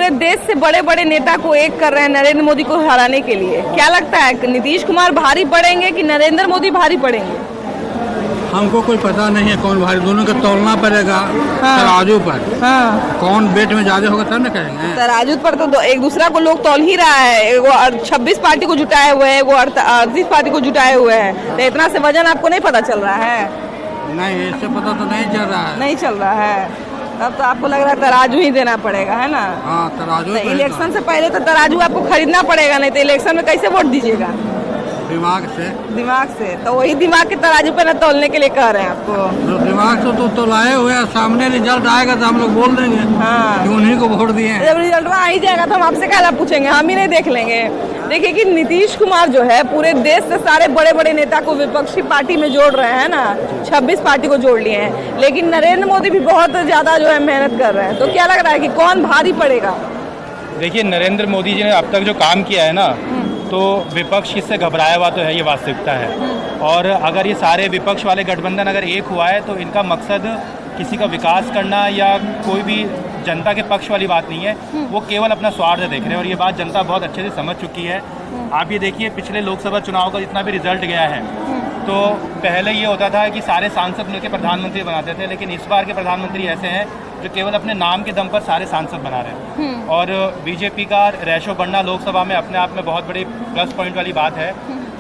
पूरे देश से बड़े बड़े नेता को एक कर रहे हैं नरेंद्र मोदी को हराने के लिए। क्या लगता है नीतीश कुमार भारी पड़ेंगे कि नरेंद्र मोदी भारी पड़ेंगे? हमको कोई पता नहीं है कौन भारी, दोनों को तौलना पड़ेगा। हाँ। तराजू पर। हाँ। कौन वेट में ज्यादा होगा तब न कहेंगे। तराजू पर तो एक दूसरा को लोग तौल ही रहा है। वो 26 पार्टी को जुटाए हुए है, वो 38 पार्टी को जुटाए हुए हैं। तो इतना से वजन आपको नहीं पता चल रहा है? नहीं, इससे पता तो नहीं चल रहा है। नहीं चल रहा है, तब तो आपको लग रहा है तराजू ही देना पड़ेगा, है ना? हाँ, तराजू। तो इलेक्शन से पहले तो तराजू आपको खरीदना पड़ेगा, नहीं तो इलेक्शन में कैसे वोट दीजिएगा? दिमाग से। तो वही दिमाग के तराजू पे न तोलने के लिए कह रहे हैं आपको। तो दिमाग से तो लाए हुए हैं, सामने रिजल्ट आएगा तो हम लोग बोल देंगे। हाँ। कि उन्हीं को वोट दिए। जब रिजल्ट आ ही जाएगा तो हम आपसे क्या पूछेंगे, हम ही नहीं देख लेंगे। देखिए कि नीतीश कुमार जो है पूरे देश से सारे बड़े बड़े नेता को विपक्षी पार्टी में जोड़ रहे हैं ना, 26 पार्टी को जोड़ लिए हैं। लेकिन नरेंद्र मोदी भी बहुत ज्यादा जो है मेहनत कर रहे हैं। तो क्या लग रहा है कि कौन भारी पड़ेगा? देखिए, नरेंद्र मोदी जी ने अब तक जो काम किया है ना, तो विपक्ष इससे घबराया हुआ तो है, ये वास्तविकता है। और अगर ये सारे विपक्ष वाले गठबंधन अगर एक हुआ है तो इनका मकसद किसी का विकास करना या कोई भी जनता के पक्ष वाली बात नहीं है, वो केवल अपना स्वार्थ देख रहे हैं। और ये बात जनता बहुत अच्छे से समझ चुकी है। आप ये देखिए, पिछले लोकसभा चुनाव का जितना भी रिजल्ट गया है, तो पहले ये होता था कि सारे सांसद मिलकर प्रधानमंत्री बनाते थे, लेकिन इस बार के प्रधानमंत्री ऐसे हैं जो केवल अपने नाम के दम पर सारे सांसद बना रहे हैं। और बीजेपी का रेशो बढ़ना लोकसभा में अपने आप में बहुत बड़ी प्लस पॉइंट वाली बात है।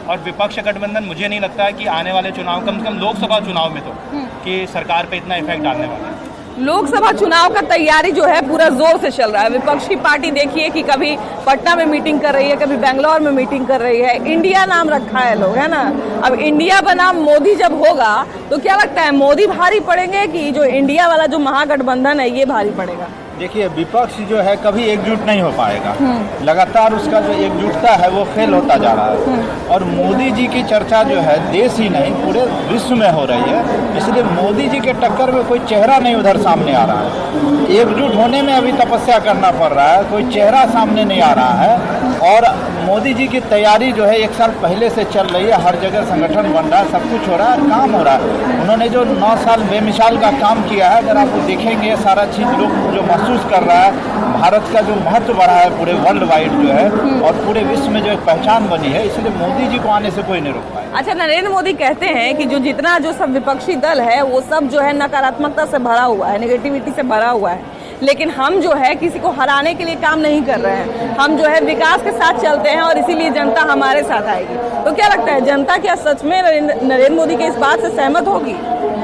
और विपक्ष गठबंधन, मुझे नहीं लगता है कि आने वाले चुनाव, कम से कम लोकसभा चुनाव में तो, कि सरकार पे इतना इफेक्ट डालने वाला है। लोकसभा चुनाव का तैयारी जो है पूरा जोर से चल रहा है। विपक्षी पार्टी देखिए कि कभी पटना में मीटिंग कर रही है, कभी बेंगलोर में मीटिंग कर रही है। इंडिया नाम रखा है लोग, है ना? अब इंडिया बनाम मोदी जब होगा तो क्या लगता है मोदी भारी पड़ेंगे कि जो इंडिया वाला जो महागठबंधन है ये भारी पड़ेगा? देखिए, विपक्ष जो है कभी एकजुट नहीं हो पाएगा। लगातार उसका जो एकजुटता है वो फेल होता जा रहा है। और मोदी जी की चर्चा जो है देश ही नहीं पूरे विश्व में हो रही है। इसलिए मोदी जी के टक्कर में कोई चेहरा नहीं उधर सामने आ रहा है। एकजुट होने में अभी तपस्या करना पड़ रहा है, कोई चेहरा सामने नहीं आ रहा है। और मोदी जी की तैयारी जो है 1 साल पहले से चल रही है। हर जगह संगठन बन रहा है, सब कुछ हो रहा है, काम हो रहा है। उन्होंने जो 9 साल बेमिसाल का काम किया है, अगर आप देखेंगे सारा चीज़ लोग जो महसूस कर रहा है, भारत का जो महत्व बढ़ा है पूरे वर्ल्ड वाइड जो है, और पूरे विश्व में जो एक पहचान बनी है, इसलिए मोदी जी को आने से कोई नहीं रोक पाए। अच्छा, नरेंद्र मोदी कहते हैं कि जो जितना जो सब विपक्षी दल है वो सब जो है नकारात्मकता से भरा हुआ है, नेगेटिविटी से भरा हुआ है। लेकिन हम जो है किसी को हराने के लिए काम नहीं कर रहे हैं। हम जो है विकास के साथ चलते हैं और इसीलिए जनता हमारे साथ आएगी। तो क्या लगता है जनता क्या सच में नरेंद्र मोदी के इस बात से सहमत होगी?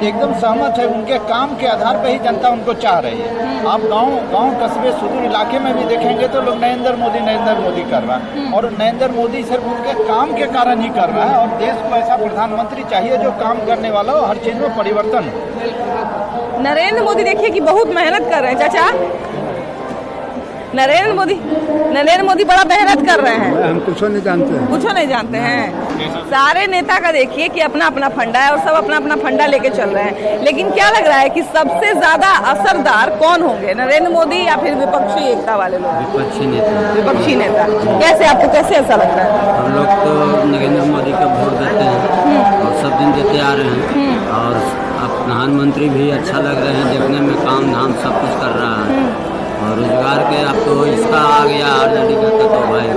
एकदम सहमत है। उनके काम के आधार पर ही जनता उनको चाह रही है। आप गांव कस्बे सुदूर इलाके में भी देखेंगे तो लोग नरेंद्र मोदी कर रहा है। और नरेंद्र मोदी सिर्फ उनके काम के कारण ही कर रहा है। और देश को ऐसा प्रधानमंत्री चाहिए जो काम करने वाला हो, हर चीज में परिवर्तन हो। नरेंद्र मोदी देखिए कि बहुत मेहनत कर रहे हैं। चाचा, नरेंद्र मोदी बड़ा मेहनत कर रहे हैं। हम कुछ नहीं जानते हैं। सारे नेता का देखिए कि अपना अपना फंडा है और सब अपना अपना फंडा लेके चल रहे हैं। लेकिन क्या लग रहा है कि सबसे ज्यादा असरदार कौन होंगे, नरेंद्र मोदी या फिर विपक्षी एकता वाले लोग? विपक्षी नेता। कैसे, आपको कैसे ऐसा लगता है? हम लोग तो नरेंद्र मोदी को वोट देते हैं और सब दिन देते आ रहे हैं। और अब प्रधानमंत्री भी अच्छा लग रहे हैं देखने में, काम धाम सब कुछ कर रहा है। और रोजगार के अब तो इसका आ गया आरजेडी का, तो भाई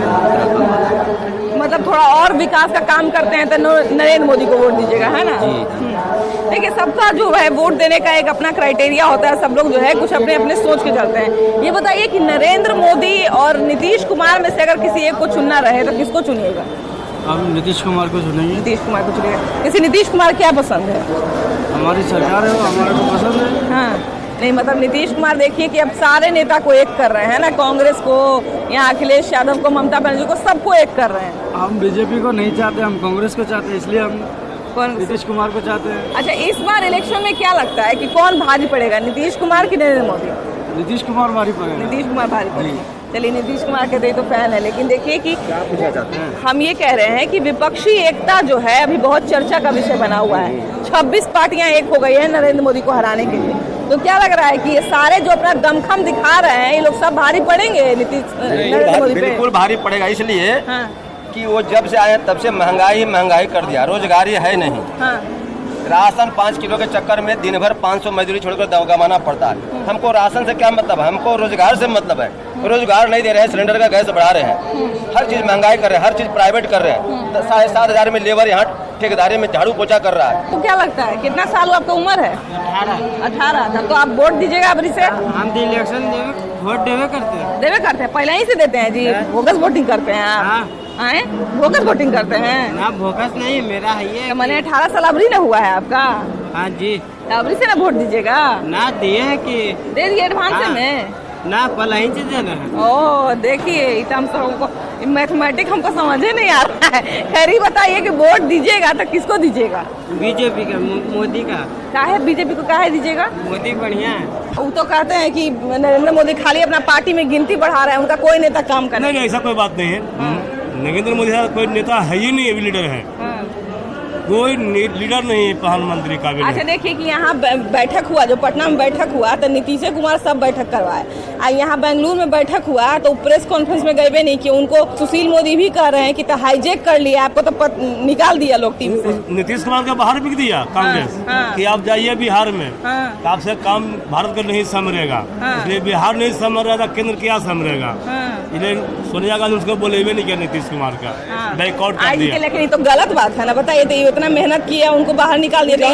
मतलब थोड़ा और विकास का काम करते हैं तो नरेंद्र मोदी को वोट दीजिएगा, है ना? देखिए, सबका जो है वोट देने का एक अपना क्राइटेरिया होता है। सब लोग जो है कुछ अपने अपने सोच के चलते हैं। ये बताइए कि नरेंद्र मोदी और नीतीश कुमार में से अगर किसी एक को चुनना रहे तो किसको चुनिएगा? अब नीतीश कुमार को चुनेंगे। नीतीश कुमार को चुनिएगा। किसी नीतीश कुमार क्या पसंद है? हमारी सरकार है, वो हमारे को पसंद है। हाँ, नहीं मतलब नीतीश कुमार देखिए कि अब सारे नेता को एक कर रहे हैं ना, कांग्रेस को या अखिलेश यादव को, ममता बनर्जी को, सबको एक कर रहे हैं। हम बीजेपी को नहीं चाहते, हम कांग्रेस को चाहते हैं, इसलिए हम नीतीश कुमार को चाहते हैं। अच्छा, इस बार इलेक्शन में क्या लगता है कि कौन भारी पड़ेगा, नीतीश कुमार की नरेंद्र मोदी? नीतीश कुमार भारी पड़ेगा। नीतीश कुमार भारी पड़ेगा। चलिए, नीतीश कुमार के तो फैन है। लेकिन देखिए कि हम ये कह रहे हैं कि विपक्षी एकता जो है अभी बहुत चर्चा का विषय बना हुआ है। 26 पार्टियां एक हो गई है नरेंद्र मोदी को हराने के लिए। तो क्या लग रहा है कि ये सारे जो अपना दमखम दिखा रहे हैं, ये लोग सब भारी पड़ेंगे नरेंद्र मोदी पे? बिल्कुल भारी पड़ेगा। इसलिए हाँ। कि वो जब से आए तब से महंगाई कर दिया, रोजगारी है नहीं। हाँ। राशन 5 किलो के चक्कर में दिन भर 500 मजदूरी छोड़कर दवा कमाना पड़ता है। हमको राशन से क्या मतलब है, हमको रोजगार से मतलब है। रोजगार नहीं दे रहे हैं, सिलेंडर का गैस बढ़ा रहे हैं, हर चीज महंगाई कर रहे हैं, हर चीज प्राइवेट कर रहे हैं। 7,500 में लेबर यहाँ ठेकेदारी में झाड़ू पोछा कर रहा है। तो क्या लगता है कितना साल आपका उम्र है? 18। तो आप वोट दीजिएगा अबरी से? हम तो इलेक्शन वोट देवे करते हैं। पहले ही से देते हैं जी? बोगस वोटिंग करते हैं आप? आए बोगस वोटिंग करते हैं ना? बोगस नहीं, मेरा है ये। तो मैंने 18 साल अबरी ना हुआ है आपका? हाँ जी। तो अबरी से ना वोट दीजिएगा? ना दिए है कि दे दिए एडवांस में ना, पहले से देना है। ओ देखिए हमको मैथमेटिक हमको समझे नहीं आ रहा है। खैर ही बताइए कि वोट दीजिएगा तो किसको दीजिएगा? बीजेपी का, मोदी का। काहे बीजेपी को काहे दीजिएगा? मोदी बढ़िया है। वो तो कहते हैं कि नरेंद्र मोदी खाली अपना पार्टी में गिनती बढ़ा रहे हैं, उनका कोई नेता काम कर नहीं, ऐसा कोई बात नहीं है। नरेंद्र मोदी साहब कोई नेता है ही नहीं, अभी लीडर है। कोई लीडर नहीं है प्रधानमंत्री का भी। अच्छा देखिए कि यहाँ बैठक हुआ, जो पटना में बैठक हुआ तो नीतीश कुमार सब बैठक करवाए। यहाँ बेंगलुरु में बैठक हुआ तो प्रेस कॉन्फ्रेंस में गए नहीं कि उनको सुशील मोदी भी कह रहे हैं कि तो हाईजेक कर लिया आपको, तो निकाल दिया लोग टीम से। नीतीश कुमार का बाहर बिक दिया कांग्रेस कि आप जाइए बिहार में, तो आपसे काम भारत का नहीं संभलेगा। इसलिए बिहार नहीं संभल रहा था, केंद्र क्या संभलेगा? इसलिए सोनिया गांधी उसको बोले भी नहीं किया नीतीश कुमार का, बैकआउट कर दिया। लेकिन तो गलत बात है ना, बताइए। तो इतना मेहनत किया, उनको बाहर निकाल दिया।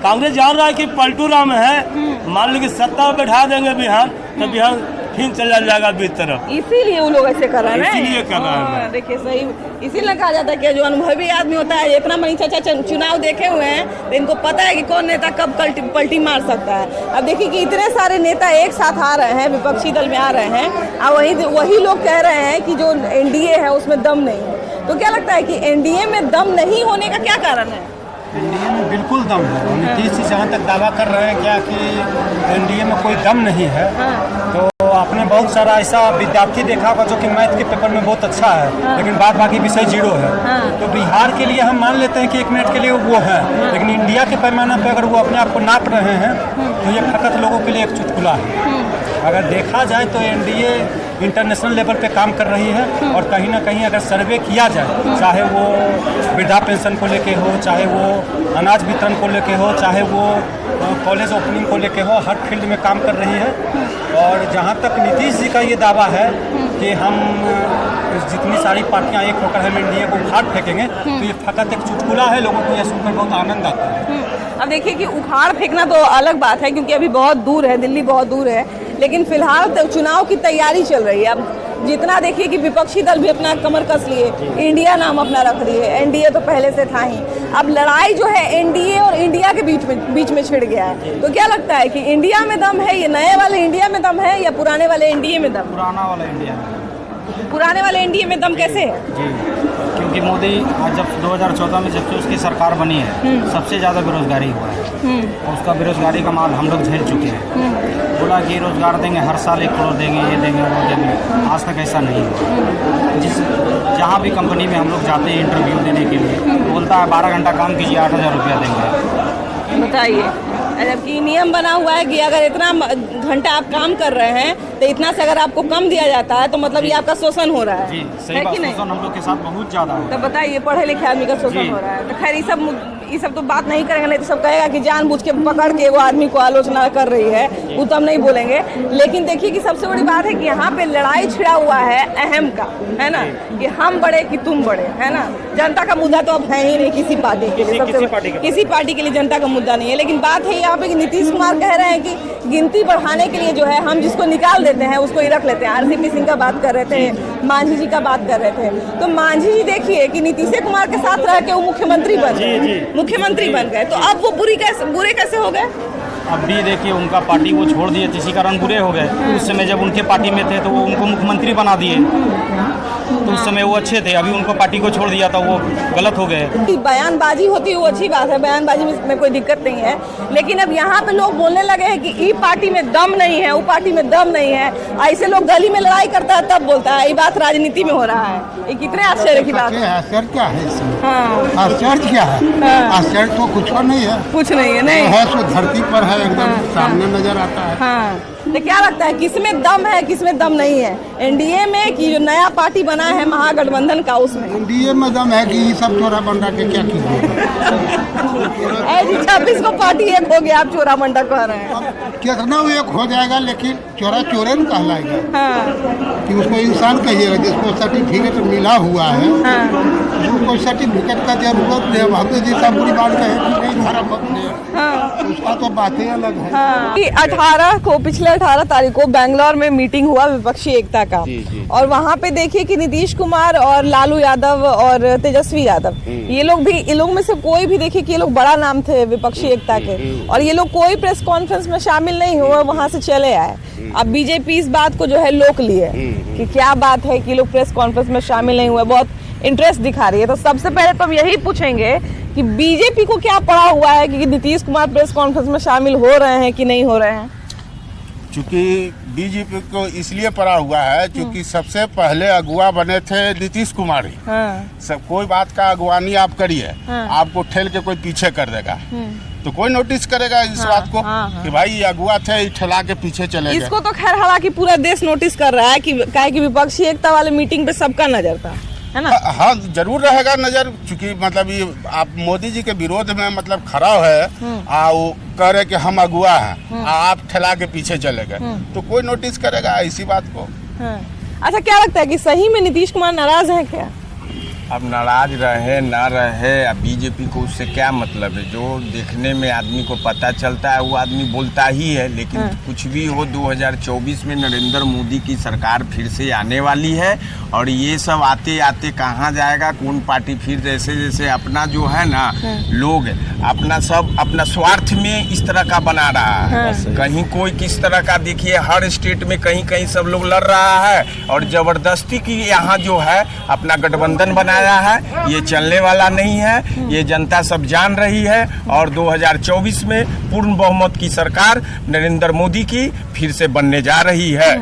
कांग्रेस जान रहा है कि पलटू राम है, मान लो कि सत्ता में बैठा देंगे बिहार, तो बिहार फिर चला जाएगा बीच तरफ। इसीलिए वो लोग ऐसे कर रहे हैं। इसीलिए कर रहे हैं। देखिए सही, इसीलिए कहा जाता है कि जो अनुभवी आदमी होता है, इतना मनी चाचा चुनाव देखे हुए हैं तो इनको पता है कि कौन नेता कब पलटी मार सकता है। अब देखिए कि इतने सारे नेता एक साथ आ रहे हैं, विपक्षी दल में आ रहे हैं, और वही लोग कह रहे हैं कि जो एनडीए है उसमें दम नहीं है। तो क्या लगता है कि एनडीए में दम नहीं होने का क्या कारण है? एनडीए में बिल्कुल दम है। नीतीश जी जहाँ तक दावा कर रहे हैं क्या कि एनडीए में कोई दम नहीं है, तो आपने बहुत सारा ऐसा विद्यार्थी देखा होगा जो कि मैथ के पेपर में बहुत अच्छा है, लेकिन बाद बाकी विषय 0 है। तो बिहार के लिए हम मान लेते हैं कि 1 मिनट के लिए वो है, लेकिन इंडिया के पैमाने पर अगर वो अपने आप को नाप रहे हैं तो ये फकत लोगों के लिए एक चुटकुला है। अगर देखा जाए तो एनडीए इंटरनेशनल लेवल पे काम कर रही है, और कहीं ना कहीं अगर सर्वे किया जाए, चाहे वो वृद्धा पेंशन को लेके हो, चाहे वो अनाज वितरण को लेके हो, चाहे वो कॉलेज ओपनिंग को लेके हो, हर फील्ड में काम कर रही है। और जहाँ तक नीतीश जी का ये दावा है कि हम जितनी सारी पार्टियां एक होकर हम एनडीए को उखाड़ फेंकेंगे, तो ये फकत एक चुटकुला है। लोगों को यह सुनकर बहुत आनंद आता है। अब देखिए कि उखाड़ फेंकना तो अलग बात है, क्योंकि अभी बहुत दूर है, दिल्ली बहुत दूर है, लेकिन फिलहाल तो चुनाव की तैयारी चल रही है। अब जितना देखिए कि विपक्षी दल भी अपना कमर कस लिए, इंडिया नाम अपना रख दिए, एनडीए तो पहले से था ही। अब लड़ाई जो है एनडीए और इंडिया के बीच में छिड़ गया है। तो क्या लगता है कि इंडिया में दम है, ये नए वाले इंडिया में दम है या पुराने वाले एनडीए में दम? पुराना वाला इंडिया में। पुराने वाले एनडीए में दम कैसे है? जी, क्योंकि मोदी आज जब 2014 में जब से उसकी सरकार बनी है, सबसे ज़्यादा बेरोजगारी हुआ है, और उसका बेरोजगारी का माल हम लोग झेल चुके हैं। बोला कि रोजगार देंगे, हर साल 1 करोड़ देंगे, ये देंगे, वो देंगे, आज तक ऐसा नहीं हुआ। जहाँ भी कंपनी में हम लोग जाते हैं इंटरव्यू देने के लिए, बोलता है 12 घंटा काम कीजिए, 8,000 रुपया देंगे। बताइए, जबकि नियम बना हुआ है कि अगर इतना घंटा आप काम कर रहे हैं तो इतना से अगर आपको कम दिया जाता है तो मतलब ये आपका शोषण हो रहा है। जी सही बात, शोषण हम लोग के साथ बहुत ज़्यादा है। तो बताइए, पढ़े लिखे आदमी का शोषण हो रहा है। तो खैर ये सब तो बात नहीं करेंगे, नहीं तो सब कहेगा कि जानबूझ के पकड़ के वो आदमी को आलोचना कर रही है, वो तो हम नहीं बोलेंगे। लेकिन देखिए कि सबसे बड़ी बात है कि यहाँ पे लड़ाई छिड़ा हुआ है अहम का, है ना, कि हम बड़े कि तुम बड़े, है ना। जनता का मुद्दा तो अब है ही नहीं किसी पार्टी के लिए, किसी पार्टी के लिए जनता का मुद्दा नहीं है। लेकिन बात है यहाँ पे कि नीतीश कुमार कह रहे हैं कि गिनती बढ़ाने के लिए जो है हम जिसको निकाल देते हैं उसको ही रख लेते हैं। आरसीपी सिंह का बात कर रहे थे, मांझी जी का बात कर रहे थे। तो मांझी जी देखिए कि नीतीश कुमार के साथ रह के वो मुख्यमंत्री बन गए, तो अब वो बुरे कैसे हो गए? अब भी देखिए उनका पार्टी वो छोड़ दिए, इसी कारण बुरे हो गए। उस समय जब उनके पार्टी में थे तो वो उनको मुख्यमंत्री बना दिए, तो उस समय वो अच्छे थे। अभी उनको पार्टी को छोड़ दिया तो वो गलत हो गए। बयानबाजी होती है वो अच्छी बात है, बयानबाजी में कोई दिक्कत नहीं है, लेकिन अब यहाँ पे लोग बोलने लगे हैं कि ई पार्टी में दम नहीं है, वो पार्टी में दम नहीं है। ऐसे लोग गली में लड़ाई करता है तब बोलता है, ये बात राजनीति में हो रहा है। ये कितने आश्चर्य की बात है। आश्चर्य क्या है इसमें? हाँ, आश्चर्य क्या है? आश्चर्य तो कुछ नहीं है, कुछ नहीं है, नहीं है सो धरती पर है, एकदम सामने नजर आता है। हाँ, तो क्या लगता है किसमें दम है किसमें दम नहीं है? एनडीए में कि जो नया पार्टी बना है महागठबंधन का उसमें। एनडीए में दम है कि ये सब चोरा बंदा के क्या कीजिएगा। 26 को पार्टी एक हो गया, आप चोरा मंडा कह रहे हैं। कितना वो एक हो जाएगा, लेकिन चोरा चोरे न कहलाएगा। हाँ। कि उसको इंसान कहिएगा जिसको सर्टिफिकेट मिला हुआ है। हाँ। उसको सर्टिफिकेट का जरूरत नहीं। भाभी जी का बुरी बात कहे कि नहीं भरा पकड़े, उसका तो बात ही अलग है। हाँ। 18 को, पिछले 18 तारीख को बेंगलोर में मीटिंग हुआ विपक्षी एकता का, और वहाँ पे देखिए कि नीतीश कुमार और लालू यादव और तेजस्वी यादव, ये लोग में से कोई भी देखिए कि ये लोग बड़ा नाम थे विपक्षी एकता के, और ये लोग कोई प्रेस कॉन्फ्रेंस में शामिल नहीं हुए, वहाँ से चले आए। अब बीजेपी इस बात को जो है लोक लिए कि क्या बात है कि लोग प्रेस कॉन्फ्रेंस में शामिल नहीं हुए, बहुत इंटरेस्ट दिखा रही है। तो सबसे पहले तो हम यही पूछेंगे कि बीजेपी को क्या पड़ा हुआ है कि नीतीश कुमार प्रेस कॉन्फ्रेंस में शामिल हो रहे हैं कि नहीं हो रहे हैं। चूँकि बीजेपी को इसलिए पड़ा हुआ है क्योंकि सबसे पहले अगुआ बने थे नीतीश कुमार ही। सब कोई बात का अगुवानी आप करिए, आपको ठेल के कोई पीछे कर देगा, तो कोई नोटिस करेगा इस बात को कि भाई ये अगुआ थे, ठेला के पीछे चले गए। इसको तो खैर हालांकि पूरा देश नोटिस कर रहा है कि काहे कि विपक्षी एकता वाले मीटिंग पे सबका नजर था, है ना। हाँ, जरूर रहेगा नजर, क्योंकि मतलब ये आप मोदी जी के विरोध में मतलब खड़ा है, वो कह रहे कि हम अगुआ हैं, आप ठेला के पीछे चले गए, तो कोई नोटिस करेगा इसी बात को। अच्छा, क्या लगता है कि सही में नीतीश कुमार नाराज हैं क्या? अब नाराज रहे ना रहे, अब बीजेपी को उससे क्या मतलब है। जो देखने में आदमी को पता चलता है वो आदमी बोलता ही है, लेकिन कुछ भी हो 2024 में नरेंद्र मोदी की सरकार फिर से आने वाली है, और ये सब आते आते कहाँ जाएगा, कौन पार्टी फिर जैसे जैसे अपना जो है ना लोग अपना सब अपना स्वार्थ में इस तरह का बना रहा है। कहीं कोई किस तरह का, देखिए हर स्टेट में कहीं कहीं सब लोग लड़ रहा है, और जबरदस्ती की यहाँ जो है अपना गठबंधन बनाया है, ये चलने वाला नहीं है, ये जनता सब जान रही है। और 2024 में पूर्ण बहुमत की सरकार नरेंद्र मोदी की फिर से बनने जा रही है।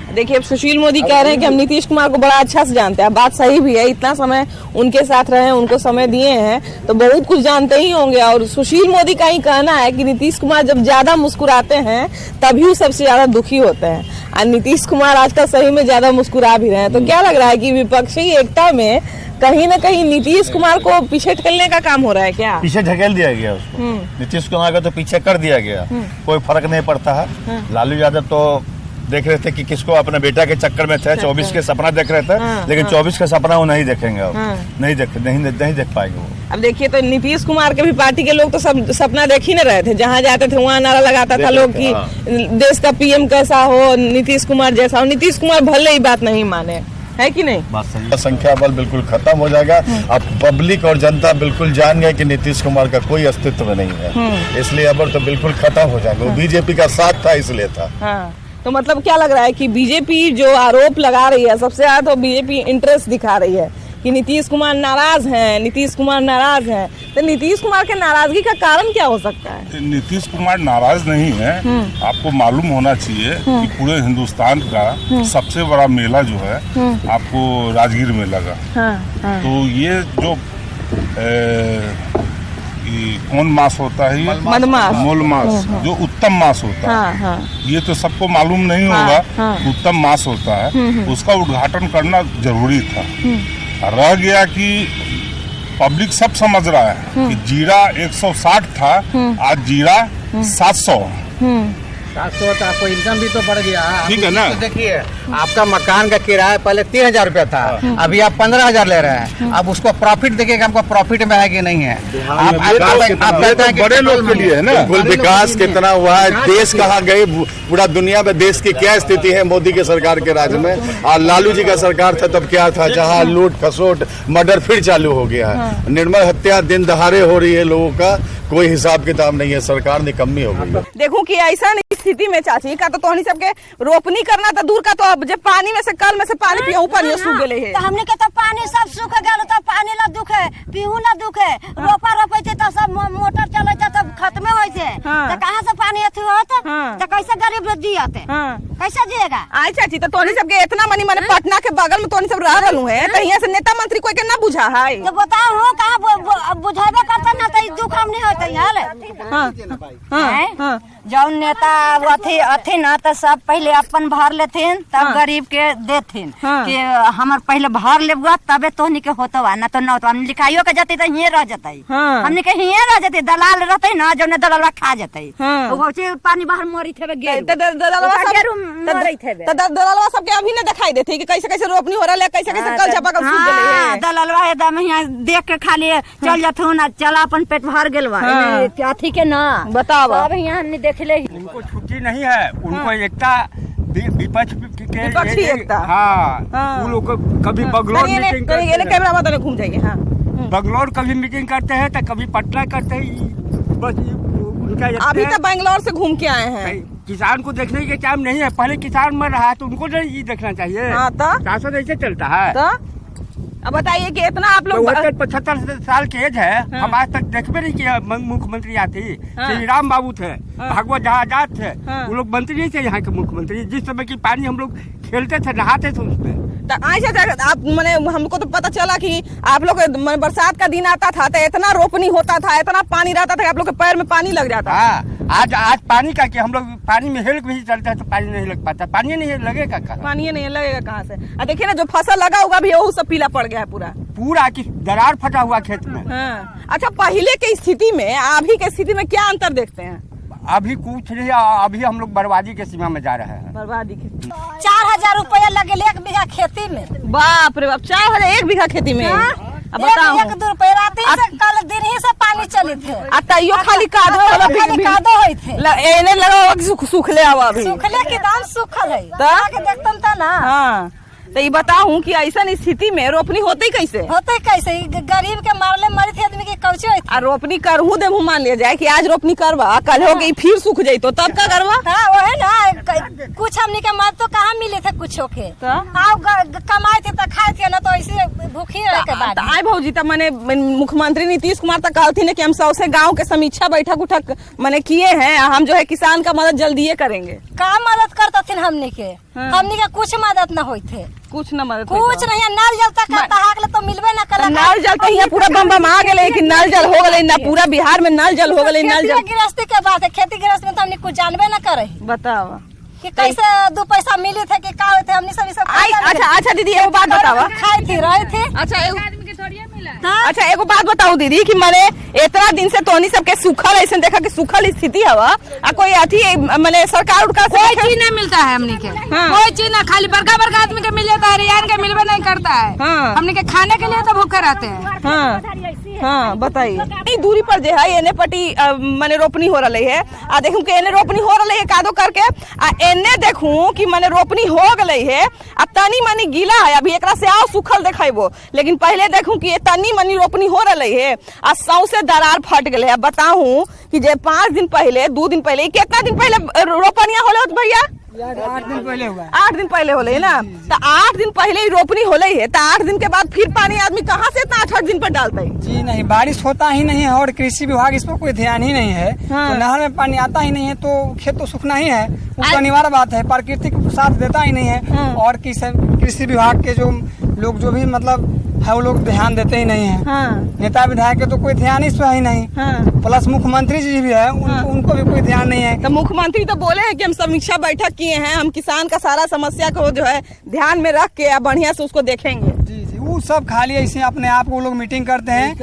देखिए, अब सुशील मोदी कह रहे हैं कि हम नीतीश कुमार को बड़ा अच्छा से जानते हैं। बात सही भी है, इतना समय उनके साथ रहे हैं, उनको समय दिए हैं, तो बहुत कुछ जानते ही होंगे। और सुशील मोदी का ही कहना है कि नीतीश कुमार जब ज्यादा मुस्कुराते हैं तभी वो सबसे ज्यादा दुखी होते हैं, और नीतीश कुमार आजकल सही में ज्यादा मुस्कुरा भी रहे हैं। तो क्या लग रहा है कि विपक्षी एकता में कहीं न कहीं नीतीश कुमार को पीछे ढकेलने का काम हो रहा है क्या? पीछे ढकेल दिया गया उसको, नीतीश कुमार का तो पीछे कर दिया गया, कोई फर्क नहीं पड़ता है। लालू यादव तो देख रहे थे कि किसको, अपने बेटा के चक्कर में थे, 24 के सपना देख रहे थे, लेकिन 24 का सपना वो नहीं देखेंगे अब, नहीं देख पाएंगे वो। अब देखिए, तो नीतीश कुमार के भी पार्टी के लोग तो सब सपना देख ही न रहे थे, जहाँ जाते थे वहाँ नारा लगाता था लोग कि देश का पीएम कैसा हो, नीतीश कुमार जैसा हो। नीतीश कुमार भले ही बात नहीं माने, है कि नहीं। संख्या बल बिल्कुल खत्म हो जाएगा। अब पब्लिक और जनता बिल्कुल जान गए कि नीतीश कुमार का कोई अस्तित्व नहीं है, इसलिए अब तो बिल्कुल खत्म हो जाएगा। वो बीजेपी का साथ था इसलिए था। तो मतलब क्या लग रहा है कि बीजेपी जो आरोप लगा रही है, सबसे ज्यादा तो बीजेपी इंटरेस्ट दिखा रही है कि नीतीश कुमार नाराज हैं, नीतीश कुमार नाराज हैं। तो नीतीश कुमार के नाराजगी का कारण क्या हो सकता है? नीतीश कुमार नाराज नहीं है। आपको मालूम होना चाहिए कि पूरे हिंदुस्तान का सबसे बड़ा मेला जो है आपको राजगीर में लगा। तो ये जो कौन मास होता है, ये मोल मास, जो उत्तम मास होता है, ये तो सबको मालूम नहीं होगा। उत्तम मास होता है, उसका उद्घाटन करना जरूरी था। रह गया कि पब्लिक सब समझ रहा है कि जीरा 160 था, आज जीरा 700। 700 तो आपको इनकम भी तो बढ़ गया, ठीक है ना। तो देखिए, आपका मकान का किराया पहले 3000 रुपया था, अभी आप 15000 ले रहे हैं। अब उसको प्रॉफिट देखिए, हमको प्रॉफिट में है कि नहीं है। आप बड़े लोग के लिए है ना, विकास कितना हुआ है, देश कहाँ गए, पूरा दुनिया में देश की क्या स्थिति है मोदी के सरकार के राज में। और लालू जी का सरकार था तब क्या था, जहाँ लूट खसोट मर्डर फिर चालू हो गया है, निर्मल हत्या दिन दहाड़े हो रही है, लोगों का कोई हिसाब किताब नहीं है, सरकार निकम्मी हो गई। देखो कि ऐसा स्थिति में चाची का तो तोहनी सबके रोपनी करना तो दूर का, तो अब जब पानी में से कल में से पानी पियो ऊपर ये सूख गए है, तो हमने के तो पानी सब सूख गया, तो पानी ला दुख है, पीहू ला दुख है। रोपा रोपे तो सब मोटर चलते सब खत्म हो, तो कहाँ से पानी अथी होते, तो कैसे गरीब लोग जियाते। कैसे जिएगा? आई चाची तो तोनी सबके इतना मनी माने पटना के बगल में तोनी सब रह रहलू है तो यहाँ से नेता मंत्री कोई के ना बुझा है तो बताओ हो कहाँ बुझावे करता ना तो दुख हम नहीं होते हाल जौन नेता अथी ना तो सब पहले अपन भर लेथिन तब गरीब के देथिन कि हमार पहले भर लेबुआ तबे तोहनी के होतवा ना तो न तो हम लिखाइयो के जते तो हिये रह जते हमनी के हिये रह जते दलाल रहते ना जौन दलालवा खा जते वो पानी बाहर मरी थे गेल दलालवा सबके अभी न दिखाई देते कि कैसे कैसे रोपनी हो रहा है कैसे कैसे कल छपा कर सूख गेले है दलालवा एकदम यहाँ देख के खाली चल जाथु ना चला अपन पेट भर गेलवा अथी के ना बताओ अब यहाँ नहीं देखले उनको छुट्टी नहीं है उनको एकता विपक्षी एकता हाँ वो लोग कभी बगलौर मीटिंग करते हैं कैमरा मत घूम जाएंगे हाँ बगलौर कभी मीटिंग करते हैं तो कभी पटना करते हैं बस उनका अभी तो बैंगलोर से घूम के आए हैं किसान को देखने के टाइम नहीं है पहले किसान मर रहा है तो उनको नहीं देखना चाहिए हाँ तो शासन ऐसे चलता है तो अब बताइए कि इतना आप लोग 75 साल की एज है हम आज तक देखते नहीं किया मुख्यमंत्री आती श्री राम बाबू थे भागवत जहाँ आजाद थे वो लोग मंत्री नहीं थे यहाँ के मुख्यमंत्री जिस समय की पानी हम लोग खेलते थे नहाते थे उसमें आप मैंने हमको तो पता चला कि आप लोग बरसात का दिन आता था तो इतना रोपनी होता था इतना पानी रहता था आप लोग के पैर में पानी लग जाता आज पानी का कि हम लोग पानी में हेल भी चलते हैं तो पानी नहीं लग पाता पानी नहीं लगेगा पानी नहीं लगेगा कहाँ से देखिए ना जो फसल लगा होगा भी वो सब पीला पड़ गया है पूरा की दरार फटा हुआ खेत में अच्छा पहले की स्थिति में अभी के स्थिति में क्या अंतर देखते हैं? अभी कुछ नहीं अभी हम लोग बर्बादी के सीमा में जा रहे हैं बर्बादी के 4000 रुपया लगे 1 बीघा खेती में बाप रे बाप 4000 1 बीघा खेती में अब बताओ 1 रुपया रात से कल दिन ही से पानी चली थे तैयो खाली कादो होई थे एने लगा सूखले हवा अभी सूखले के दाम सूखल है तो देखतन था ना हां तो ये बताऊं कि ऐसा स्थिति में रोपनी होते कैसे गरीब के मारले मरी थे आदमी के कौचे होई आ रोपनी करहू देबू मान लिया जाए कि आज रोपनी करवा कल हो गई फिर सूख जाई तो तब का करवा हां वो है ना कुछ हमनी के मत तो कहां मिले थे कुछ के कमाए थे तो खाए थे ना तो ऐसे भूखी रह के बाद आए भौजी त माने मुख्यमंत्री नीतीश कुमार तक कहलथिन कि हम 100 से गांव के समीक्षा बैठक उठक माने किए हैं हम जो है किसान का मदद जल्दी करेंगे का मदद करता थे हमनी के कुछ मदद न होई थे कुछ न मदद कुछ नहीं नल जल तक तो मिलबे न कर नल जल तो यहाँ पूरा बम आ गए लेकिन नल जल हो गए ना पूरा बिहार में नल जल हो गए नल जल गृहस्थी के बात है खेती गृहस्थी में तो हमने कुछ जानबे न करे बताओ कि कैसे 2 पैसा मिले थे कि का होते हमने सब अच्छा दीदी एगो बात बताओ खाए थे रहे थे अच्छा एगो बात बताओ दीदी कि मैंने इतना दिन से तोनी सबके सूखल ऐसे देखा कि सूखल स्थिति हवा कोई अथी मैंने सरकार उड़का कोई चीज नहीं मिलता है हमने के कोई चीज ना खाली बड़का आदमी के मिल जाता है रियान के मिलबे नहीं करता है हमने के खाने के लिए तो भूखे रहते हैं हाँ बताइए दूरी पर जो है एने पटी मैंने रोपनी हो रही है आ देखूं कि एने रोपनी हो रही है कादो करके आ एने देखूं कि मैंने रोपनी हो गई है आ तनी मनी गीला है अभी एकरा से आओ सूखल देखेबो लेकिन पहले देखूं कि ये तनी मनी रोपनी हो रही है आ 100 से दरार फट गए है बताऊं कि जे 5 दिन पहले 2 दिन पहले कितना दिन पहले रोपनिया होले भैया 8 दिन पहले हुआ 8 दिन पहले होले ना तो 8 दिन पहले ही रोपनी होले है तो 8 दिन के बाद फिर पानी आदमी कहाँ से इतना 8 दिन पर डालता है जी नहीं बारिश होता ही नहीं है और कृषि विभाग इस पर कोई ध्यान ही नहीं है तो नहर में पानी आता ही नहीं है तो खेत तो सूखना ही है वो अनिवार्य बात है प्राकृतिक साथ देता ही नहीं है और कृषि विभाग के जो लोग जो भी मतलब है वो लोग ध्यान देते ही नहीं है नेता विधायक के तो कोई ध्यान इस पर ही नहीं प्लस मुख्यमंत्री जी भी है उनको भी कोई ध्यान नहीं है तो मुख्यमंत्री तो बोले हैं कि हम समीक्षा बैठक किए हैं हम किसान का सारा समस्या को जो है ध्यान में रख के बढ़िया से उसको देखेंगे जी वो सब खाली ऐसे अपने आप को लोग मीटिंग करते हैं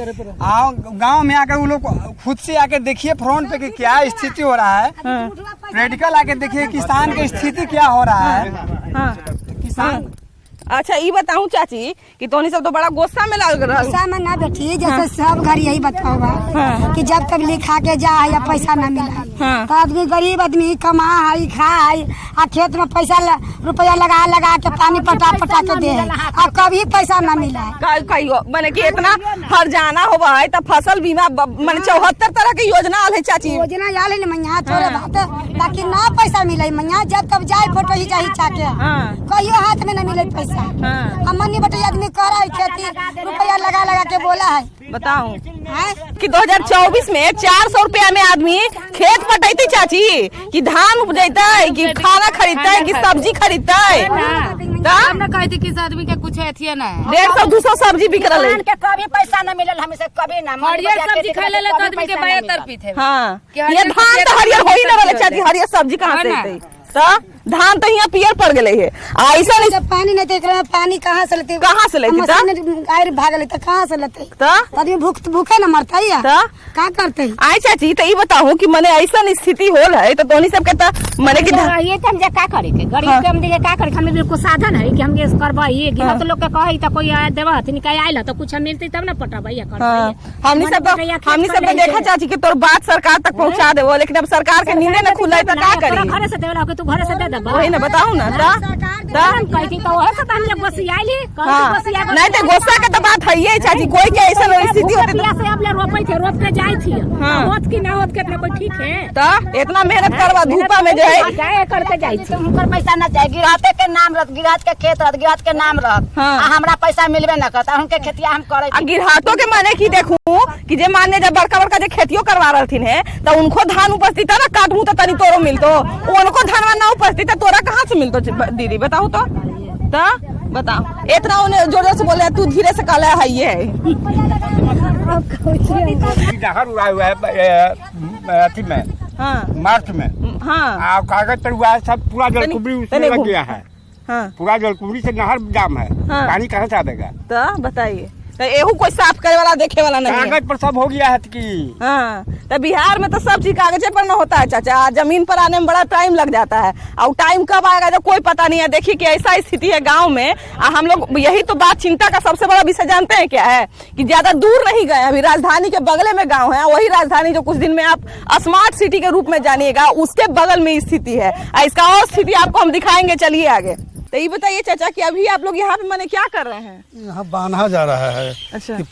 गांव में आकर वो लोग खुद से आकर देखिए फ्रंट पे कि क्या स्थिति हो रहा है प्रैक्टिकल आके देखिए किसान की स्थिति क्या हो रहा है किसान अच्छा ये बताऊं चाची कि तोनी सब तो बड़ा गुस्सा में लग रहा गुस्सा में ना बैठी जैसे सब घर यही बताओगा कि जब तक लिखा के जा या पैसा ना मिला तो आदमी गरीब आदमी कमा है खाए आ खेत में पैसा रुपया लगा के पानी पटा के दे और कभी पैसा ना मिला मैंने कि इतना हरजाना होगा है तो फसल बीमा मैंने 74 तरह की योजना आल है चाची योजना आल है मैया थोड़े बात ताकि ना पैसा मिले मैया जब तब जाए फोटो ही चाहिए चाके कहियो हाथ में ना मिले पैसा पैसा। अमनी बटे आदमी कर रहा है खेती, रुपया लगा लगा के बोला है। बताऊं कि 2024 में 400 रुपया में आदमी खेत पटैती चाची, कि धान उपजता है, कि खाना खरीदता है, कि सब्जी खरीदता है। कहती किस आदमी के कुछ अथिया ना 150-200 सब्जी बिक रहा है। कभी पैसा न मिलल हमें से कभी ना हरियर सब्जी खाए ले तो आदमी के बाया तरफी थे। हाँ, ये धान तो हरियर हो ही ना रहा चाची, हरियर सब्जी कहाँ से अतई? तो धान तो यहाँ पियर पड़ गए है। ऐसा नहीं जब पानी नहीं देख रहा, पानी कहाँ से लेते? कहाँ से लेते? गाय भाग लेते, कहाँ से लेते? तो आदमी भूखे न मरता है। तो क्या करते हैं? आई चाची, तो ये बताऊं कि मने ऐसा स्थिति हो रहा है तो तोनी सब कहता मने कि ये हम जे का करे के गरीब के हम देखे का करे, हमें बिल्कुल साधन है कि हम ये करबा ये गिरत लोग के कहि त कोई आए देबा हथिन का आइला तो कुछ मिलते तब ना पटाबा या करबा। हमनी सब देखा चाची कि तोर बात सरकार तक पहुंचा देबो, लेकिन अब सरकार के नींदे न खुलाई तो का करी? घरे से देवला के तू घरे से दे दे वही ना बताऊं ना। कहती तो ओहे से हम लोग गोसियाइली नहीं तो गुस्सा का तो बात है ये चाची, कोई के ऐसा स्थिति होती से अब ले रोपै थे, रोप के जाई थी होत की ना होत कितना कोई ठीक है। तो इतना मेहनत करवा धूपा में जो है जाए करके जाई थी। उनकर पैसा ना चाहिए, गिराते के नाम रह, गिरात के खेत रह, गिरात के नाम रह, हमरा पैसा मिलबे न करता, उनके खेतिया हम करे। गिरहाटों के माने की देखूं कि जे माने जब बड़का बड़का जे खेतियों करवा रहथिन है तो उनको धान उपस्थित है ना, काटू तो तनी तोरो मिलतो, उनको धानवा ना उपस्थित है, तोरा कहाँ से मिलतो दीदी बताओ तो? बताओ इतना उन्हें जोर जोर से बोले, तू धीरे से कहला है ये नहर हुआ है अथी में, मार्च में। हाँ, कागज पर हुआ है सब, पूरा जलकुंभी उसमें लग गया है। पूरा जलकुंभी से नहर जाम है, पानी कहाँ से आएगा? तो बताइए, तो एहू कोई साफ करे वाला देखे वाला नहीं है। कागज पर सब हो गया है कि हाँ, तो बिहार में तो सब चीज कागजे पर न होता है चाचा, जमीन पर आने में बड़ा टाइम लग जाता है, और टाइम कब आएगा जो कोई पता नहीं है। देखिए कि ऐसा स्थिति है गांव में, हम लोग यही तो बात चिंता का सबसे बड़ा विषय जानते हैं क्या है कि ज्यादा दूर नहीं गए, अभी राजधानी के बगले में गाँव है, वही राजधानी जो कुछ दिन में आप स्मार्ट सिटी के रूप में जानिएगा, उसके बगल में स्थिति है। इसका और स्थिति आपको हम दिखाएंगे, चलिए आगे। तो ये बताइए चाचा कि अभी आप लोग यहाँ पे मैंने क्या कर रहे हैं? यहाँ बांधा जा रहा है। अच्छा, कि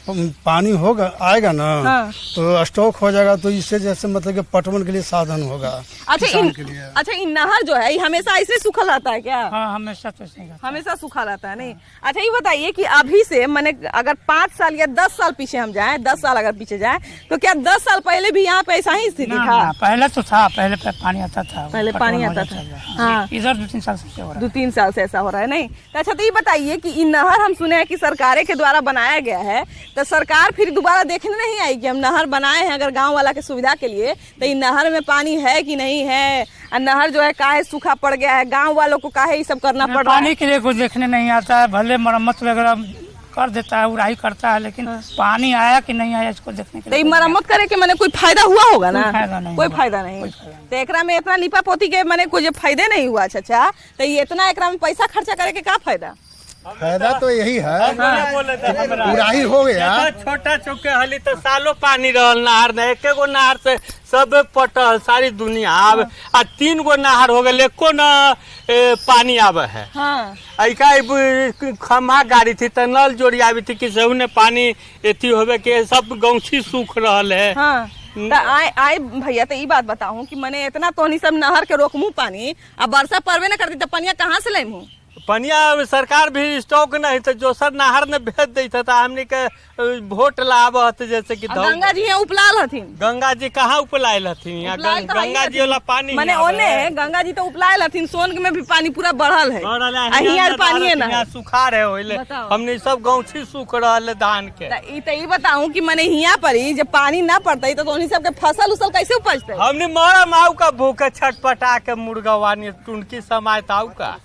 पानी होगा आएगा ना, तो स्टॉक हो जाएगा, तो इससे जैसे मतलब कि पटवन के लिए साधन होगा। अच्छा, इन नहर जो है ये हमेशा ऐसे सूखा रहता है क्या? हाँ, हमेशा सूखा रहता है नहीं। अच्छा, ये बताइए कि अभी से मैंने अगर 5 साल या 10 साल पीछे हम जाएं, 10 साल अगर पीछे जाएं, तो क्या 10 साल पहले भी यहाँ पे ऐसा ही स्थिति था? पहले तो था, पहले पानी आता था, पहले पानी आता था। हाँ, इधर 2-3 साल से हो रहा है, 2-3 साल से ऐसा हो रहा है नहीं। अच्छा, तो ये बताइए कि इन नहर हम सुने हैं कि सरकारें के द्वारा बनाया गया है, तो सरकार फिर दोबारा देखने नहीं आई कि हम नहर बनाए हैं अगर गांव वाला के सुविधा के लिए, तो इन नहर में पानी है कि नहीं है, और नहर जो है काहे सूखा पड़ गया है, गांव वालों को काहे ये सब करना पड़ रहा है? पानी के लिए कुछ देखने नहीं आता है, भले मरम्मत वगैरह कर देता है, उड़ाई करता है, लेकिन पानी आया कि नहीं आया इसको देखने के लिए। तो मरम्मत करे के मैंने कोई फायदा हुआ होगा ना? कोई फायदा नहीं। तो एकरा में इतना लिपा पोती के मैंने कोई फायदे नहीं हुआ चाचा, तो ये इतना एकरा में पैसा खर्चा करे के क्या फायदा? फायदा तो यही है, उड़ाई हो गया। छोटा चौके हली तो सालों पानी रहल नहर ने, एक गो नहर से सब पटल सारी दुनिया अब 3 गो नहर हो गए, एको न पानी आवे है। खम्हा गाड़ी थी तो नल जोड़ी आवी थी कि सहू ने पानी एथी होवे के सब गौछी सूख रहल है। तो आए भैया, तो ये बात बताऊं कि मैंने इतना तो नहीं सब नहर के रोकमू पानी, अब वर्षा परवे न करती तो पनिया कहाँ से लेमू? पनिया सरकार भी स्टॉक नहीं तो जो सर नहर ने भेज देता था, हमने के वोट लावत जैसे कि गंगा जी यहाँ उपलाल हथिन। गंगा जी कहाँ उपलायल हथिन? यहाँ गंगा जी वाला पानी मैंने ओने गंगा जी तो उपलायल हथिन, सोन में भी पानी पूरा बढ़ल है, पानी है ना सुखा रहे, हमने सब गौछी सूख रहा धान के। तो ये बताऊं कि मैंने यहाँ पर ही जब पानी ना पड़ता तो उन्हीं सबके फसल उसल कैसे उपजते? हमने मरा माऊ का भूखे छटपटा के मुर्गा वानी टुनकी समाये ताऊ का।